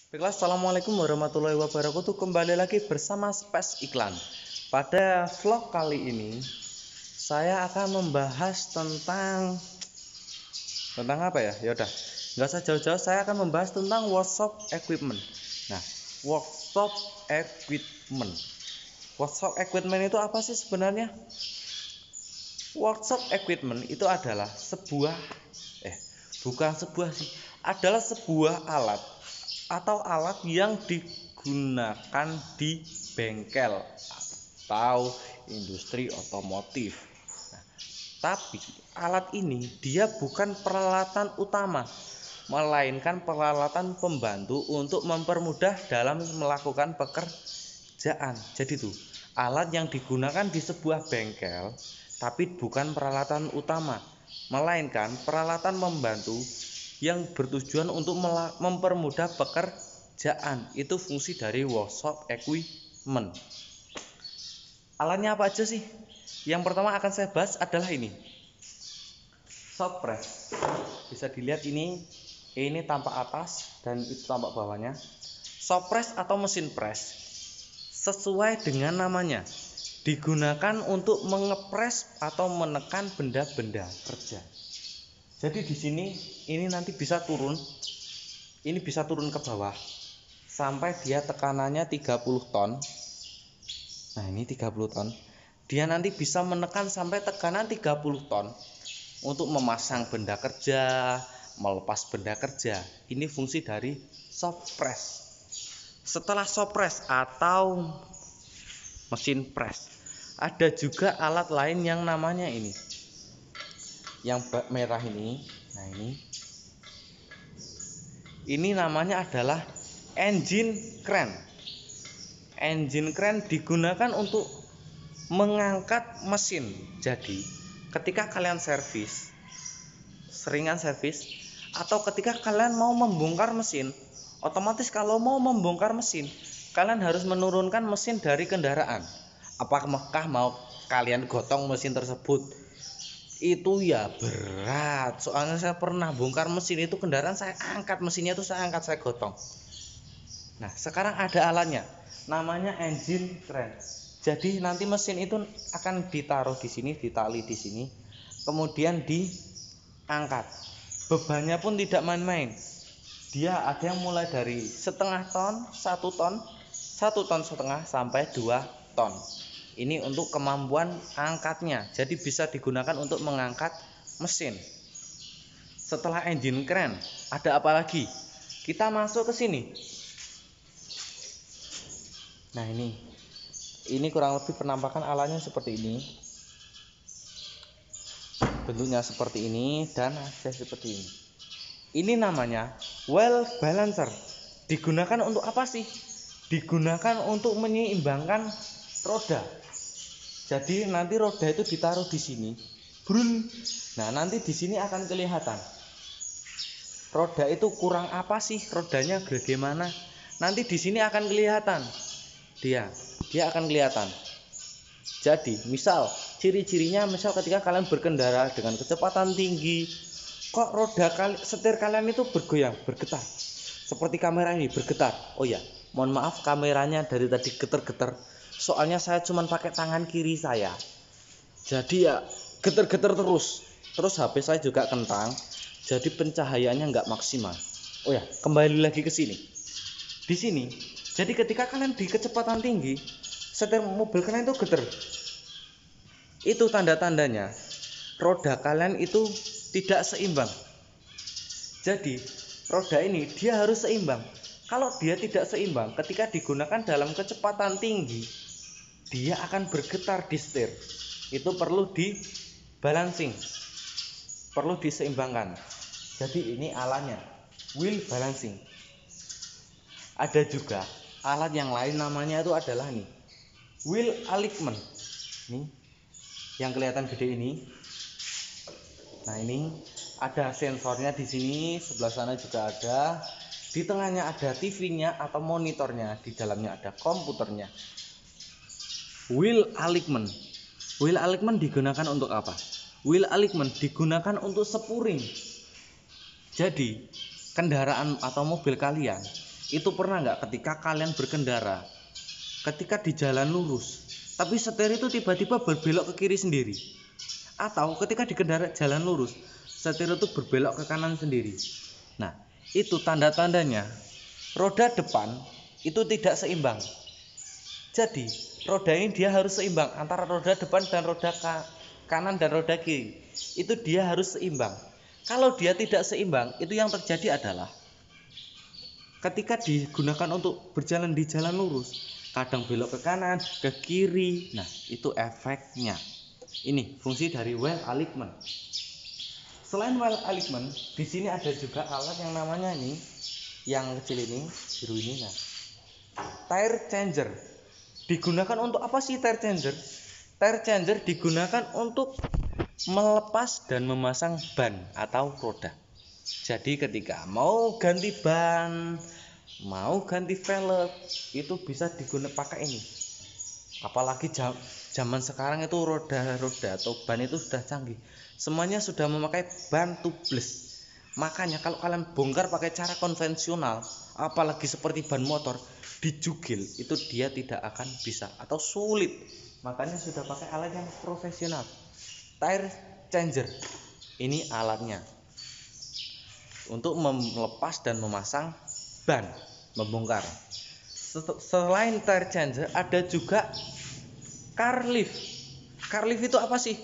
Baiklah, assalamualaikum warahmatullahi wabarakatuh. Kembali lagi bersama Space Iklan. Pada vlog kali ini, saya akan membahas tentang apa ya? Ya udah, nggak usah jauh-jauh. Saya akan membahas tentang workshop equipment. Nah, workshop equipment. Workshop equipment itu apa sih sebenarnya? Workshop equipment itu adalah bukan sebuah sih, adalah sebuah alat atau alat yang digunakan di bengkel atau industri otomotif. Nah, tapi alat ini dia bukan peralatan utama, melainkan peralatan pembantu untuk mempermudah dalam melakukan pekerjaan. Jadi tuh, alat yang digunakan di sebuah bengkel tapi bukan peralatan utama, melainkan peralatan membantu yang bertujuan untuk mempermudah pekerjaan. Itu fungsi dari workshop equipment. Alatnya apa aja sih? Yang pertama akan saya bahas adalah ini, shop press. Bisa dilihat ini tampak atas dan itu tampak bawahnya. Shop press atau mesin press sesuai dengan namanya, digunakan untuk mengepres atau menekan benda-benda kerja. Jadi di sini ini nanti bisa turun. Ini bisa turun ke bawah sampai dia tekanannya 30 ton. Nah, ini 30 ton. Dia nanti bisa menekan sampai tekanan 30 ton untuk memasang benda kerja, melepas benda kerja. Ini fungsi dari shop press. Setelah shop press atau mesin press, ada juga alat lain yang namanya ini, yang merah ini. Nah, ini namanya adalah engine crane. Engine crane digunakan untuk mengangkat mesin. Jadi ketika kalian servis, seringan servis, atau ketika kalian mau membongkar mesin, otomatis kalau mau membongkar mesin, kalian harus menurunkan mesin dari kendaraan. Apakah mau kalian gotong mesin tersebut? Itu ya berat. Soalnya saya pernah bongkar mesin itu, kendaraan saya angkat, mesinnya itu saya angkat, saya gotong. Nah, sekarang ada alatnya, namanya engine crane. Jadi nanti mesin itu akan ditaruh di sini, ditali di sini, kemudian diangkat. Bebannya pun tidak main-main. Dia ada yang mulai dari setengah ton, 1 ton, 1 ton setengah sampai 2 ton. Ini untuk kemampuan angkatnya. Jadi bisa digunakan untuk mengangkat mesin. Setelah engine crane, ada apa lagi? Kita masuk ke sini. Nah, ini kurang lebih penampakan alatnya seperti ini. Bentuknya seperti ini dan ada seperti ini. Ini namanya wheel balancer. Digunakan untuk apa sih? Digunakan untuk menyeimbangkan roda. Jadi nanti roda itu ditaruh di sini. Brun. Nah, nanti di sini akan kelihatan roda itu kurang apa sih? Rodanya bagaimana? Nanti di sini akan kelihatan. Dia akan kelihatan. Jadi, misal ciri-cirinya, misal ketika kalian berkendara dengan kecepatan tinggi, kok roda setir kalian itu bergoyang, bergetar. Seperti kamera ini bergetar. Oh ya, mohon maaf kameranya dari tadi getar-getar. Soalnya saya cuma pakai tangan kiri saya. Jadi ya getar-getar terus. Terus HP saya juga kentang. Jadi pencahayaannya nggak maksimal. Oh ya, kembali lagi ke sini. Di sini, jadi ketika kalian di kecepatan tinggi, setir mobil kalian itu getar. Itu tanda-tandanya roda kalian itu tidak seimbang. Jadi roda ini dia harus seimbang. Kalau dia tidak seimbang ketika digunakan dalam kecepatan tinggi, dia akan bergetar di setir. Itu perlu dibalancing, perlu diseimbangkan. Jadi ini alatnya, wheel balancing. Ada juga alat yang lain, namanya itu adalah nih, wheel alignment. Nih, yang kelihatan gede ini. Nah, ini ada sensornya di sini, sebelah sana juga ada. Di tengahnya ada TV-nya atau monitornya, di dalamnya ada komputernya. Wheel alignment. Wheel alignment digunakan untuk apa? Wheel alignment digunakan untuk spuring. Jadi, kendaraan atau mobil kalian Itu pernah nggak ketika kalian berkendara, ketika di jalan lurus, tapi setir itu tiba-tiba berbelok ke kiri sendiri? Atau ketika di jalan lurus, setir itu berbelok ke kanan sendiri? Nah, itu tanda-tandanya roda depan itu tidak seimbang. Jadi, roda ini dia harus seimbang antara roda depan dan roda kanan dan roda kiri. Itu dia harus seimbang. Kalau dia tidak seimbang, itu yang terjadi adalah ketika digunakan untuk berjalan di jalan lurus, kadang belok ke kanan, ke kiri. Nah, itu efeknya. Ini fungsi dari well alignment. Selain well alignment, di sini ada juga alat yang namanya ini, yang kecil ini, biru ini. Nah, tire changer. Digunakan untuk apa sih tire changer? Tire changer digunakan untuk melepas dan memasang ban atau roda. Jadi ketika mau ganti ban, mau ganti velg, itu bisa digunakan pakai ini. Apalagi zaman sekarang itu roda-roda atau ban itu sudah canggih. Semuanya sudah memakai ban tubeless. Makanya kalau kalian bongkar pakai cara konvensional, apalagi seperti ban motor, dijugil, itu dia tidak akan bisa atau sulit. Makanya sudah pakai alat yang profesional. Tire changer. Ini alatnya untuk melepas dan memasang ban, membongkar. Selain tire changer, ada juga car lift. Car lift itu apa sih?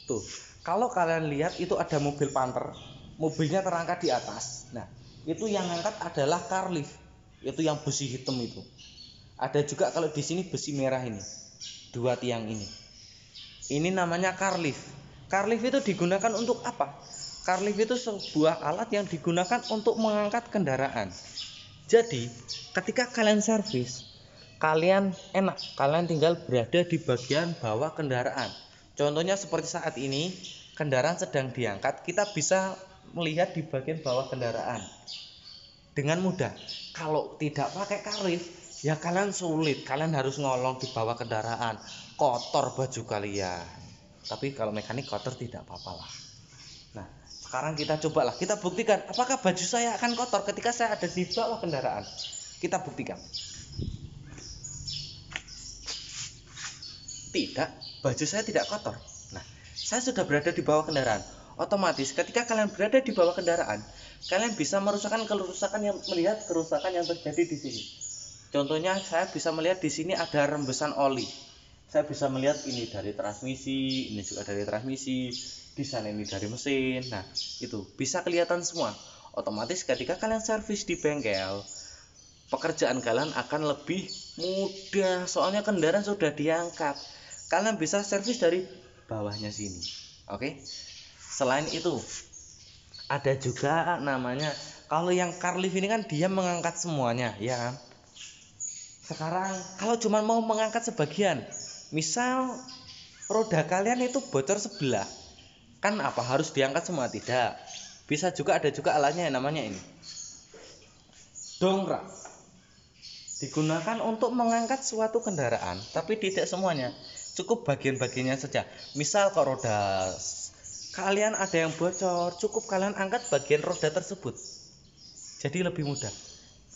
Tuh, kalau kalian lihat itu ada mobil Panther, mobilnya terangkat di atas. Nah, itu yang angkat adalah car lift. Itu yang besi hitam itu. Ada juga kalau di sini besi merah ini, 2 tiang ini. Ini namanya car lift. Car lift itu digunakan untuk apa? Car lift itu sebuah alat yang digunakan untuk mengangkat kendaraan. Jadi, ketika kalian servis, kalian enak, kalian tinggal berada di bagian bawah kendaraan. Contohnya seperti saat ini, kendaraan sedang diangkat, kita bisa melihat di bagian bawah kendaraan dengan mudah. Kalau tidak pakai car lift, ya kalian sulit, kalian harus ngolong di bawah kendaraan, kotor baju kalian. Tapi kalau mekanik kotor tidak apa-apa lah. Nah, sekarang kita cobalah, kita buktikan apakah baju saya akan kotor ketika saya ada di bawah kendaraan. Kita buktikan. Tidak, baju saya tidak kotor. Nah, saya sudah berada di bawah kendaraan. Otomatis ketika kalian berada di bawah kendaraan, kalian bisa melihat kerusakan yang terjadi di sini. Contohnya saya bisa melihat di sini ada rembesan oli. Saya bisa melihat ini dari transmisi, ini juga dari transmisi, di sana ini dari mesin. Nah, itu bisa kelihatan semua. Otomatis ketika kalian servis di bengkel, pekerjaan kalian akan lebih mudah, soalnya kendaraan sudah diangkat. Kalian bisa servis dari bawahnya sini. Oke. Selain itu, ada juga namanya, kalau yang car lift ini kan dia mengangkat semuanya, ya kan? Sekarang kalau cuma mau mengangkat sebagian, misal roda kalian itu bocor sebelah, kan apa harus diangkat semua? Tidak. Bisa juga, ada juga alatnya yang namanya ini, dongkrak. Digunakan untuk mengangkat suatu kendaraan, tapi tidak semuanya, cukup bagian-bagiannya saja. Misal kalau roda kalian ada yang bocor, cukup kalian angkat bagian roda tersebut, jadi lebih mudah,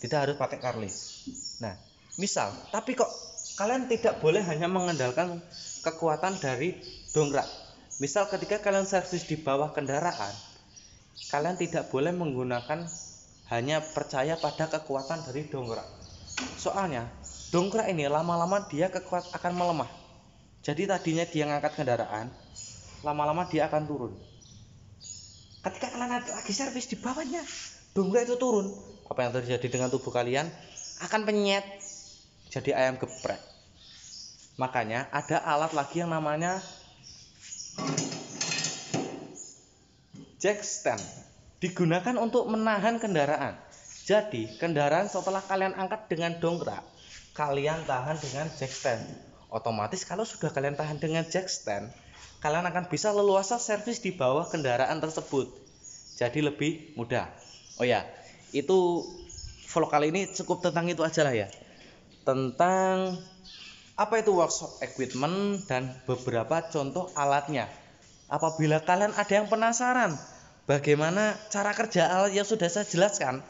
tidak harus pakai car lift. Nah, misal, tapi kok kalian tidak boleh hanya mengandalkan kekuatan dari dongkrak. Misal ketika kalian servis di bawah kendaraan, kalian tidak boleh menggunakan hanya percaya pada kekuatan dari dongkrak. Soalnya dongkrak ini lama-lama dia akan melemah. Jadi tadinya dia ngangkat kendaraan, lama-lama dia akan turun. Ketika kalian lagi servis di bawahnya, dongkrak itu turun, apa yang terjadi dengan tubuh kalian? Akan penyet, jadi ayam geprek. Makanya ada alat lagi yang namanya jack stand, digunakan untuk menahan kendaraan. Jadi kendaraan setelah kalian angkat dengan dongkrak, kalian tahan dengan jack stand. Otomatis kalau sudah kalian tahan dengan jack stand, kalian akan bisa leluasa servis di bawah kendaraan tersebut, jadi lebih mudah. Oh ya, itu vlog kali ini cukup tentang itu aja lah ya, tentang apa itu workshop equipment dan beberapa contoh alatnya. Apabila kalian ada yang penasaran bagaimana cara kerja alat yang sudah saya jelaskan,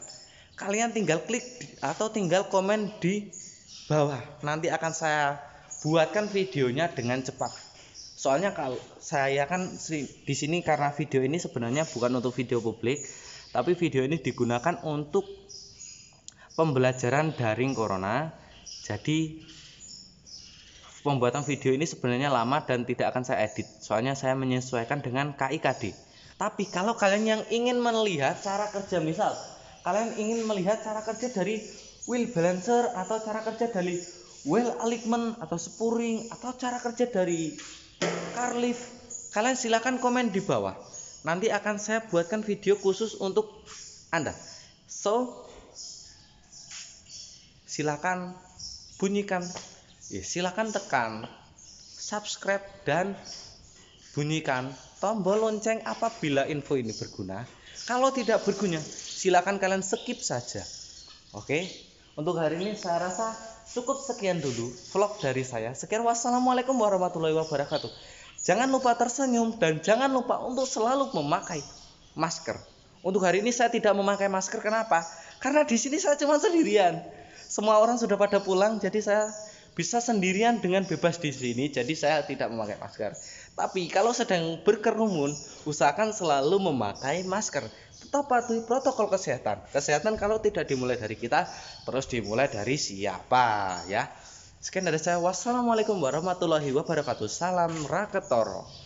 kalian tinggal klik atau tinggal komen di bawah. Nanti akan saya buatkan videonya dengan cepat. Soalnya kalau saya kan di sini karena video ini sebenarnya bukan untuk video publik, tapi video ini digunakan untuk pembelajaran daring corona. Jadi pembuatan video ini sebenarnya lama dan tidak akan saya edit. Soalnya saya menyesuaikan dengan KIKD. Tapi kalau kalian yang ingin melihat cara kerja, misal kalian ingin melihat cara kerja dari wheel balancer atau cara kerja dari wheel alignment atau spurring atau cara kerja dari car lift, kalian silakan komen di bawah. Nanti akan saya buatkan video khusus untuk Anda. So, silakan bunyikan, silakan tekan subscribe dan bunyikan tombol lonceng apabila info ini berguna. Kalau tidak berguna, silakan kalian skip saja. Oke, untuk hari ini saya rasa cukup sekian dulu vlog dari saya. Sekian, wassalamualaikum warahmatullahi wabarakatuh. Jangan lupa tersenyum dan jangan lupa untuk selalu memakai masker. Untuk hari ini saya tidak memakai masker. Kenapa? Karena di sini saya cuma sendirian. Semua orang sudah pada pulang, jadi saya bisa sendirian dengan bebas di sini. Jadi saya tidak memakai masker. Tapi kalau sedang berkerumun, usahakan selalu memakai masker. Tetap patuhi protokol kesehatan. Kesehatan kalau tidak dimulai dari kita, terus dimulai dari siapa ya? Sekian dari saya. Wassalamualaikum warahmatullahi wabarakatuh. Salam Raketoro.